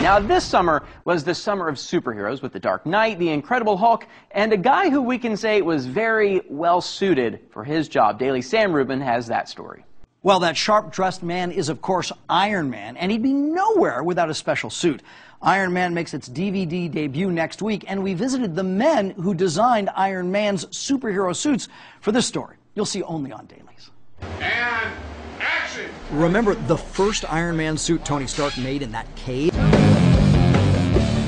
Now, this summer was the summer of superheroes with The Dark Knight, The Incredible Hulk, and a guy who we can say was very well suited for his job. Daily Sam Rubin has that story. Well, that sharp-dressed man is, of course, Iron Man, and he'd be nowhere without a special suit. Iron Man makes its DVD debut next week, and we visited the men who designed Iron Man's superhero suits for this story. You'll see only on Dailies. And action! Remember the first Iron Man suit Tony Stark made in that cave?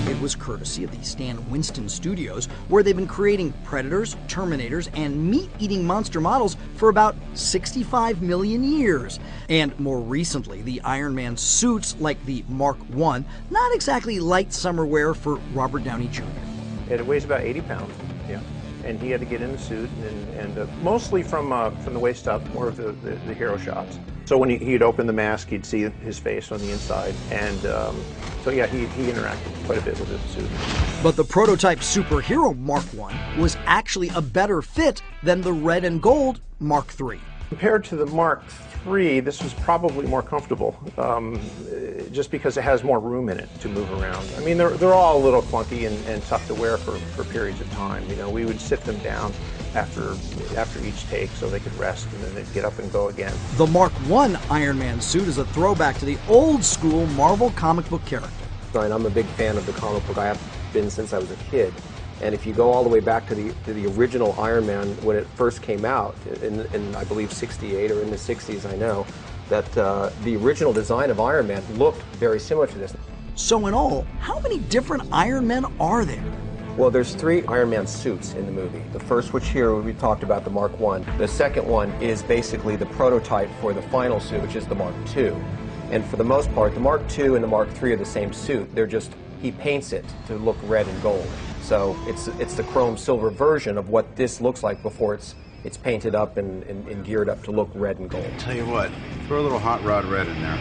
It was courtesy of the Stan Winston Studios, where they've been creating Predators, Terminators, and meat-eating monster models for about 65 million years. And more recently, the Iron Man suits, like the Mark I, not exactly light summer wear for Robert Downey Jr. It weighs about 80 pounds, yeah. And he had to get in the suit, and mostly from the waist up, more of the hero shots. So when he'd open the mask, he'd see his face on the inside, and so yeah, he interacted quite a bit with the suit. But the prototype superhero Mark I was actually a better fit than the red and gold Mark III. Compared to the Mark III, this was probably more comfortable, just because it has more room in it to move around. I mean, they're all a little clunky and tough to wear for periods of time. You know, we would sit them down after each take so they could rest, and then they'd get up and go again. The Mark I Iron Man suit is a throwback to the old school Marvel comic book character. I'm a big fan of the comic book. I have been since I was a kid. And if you go all the way back to the original Iron Man when it first came out, in I believe 68 or in the 60s, I know, that the original design of Iron Man looked very similar to this. So in all, how many different Iron Men are there? Well, there's 3 Iron Man suits in the movie. The first, which here we talked about, the Mark I. The second one is basically the prototype for the final suit, which is the Mark II. And for the most part, the Mark II and the Mark III are the same suit. They're just, he paints it to look red and gold. So it's the chrome silver version of what this looks like before it's painted up and geared up to look red and gold. Tell you what, throw a little hot rod red in there.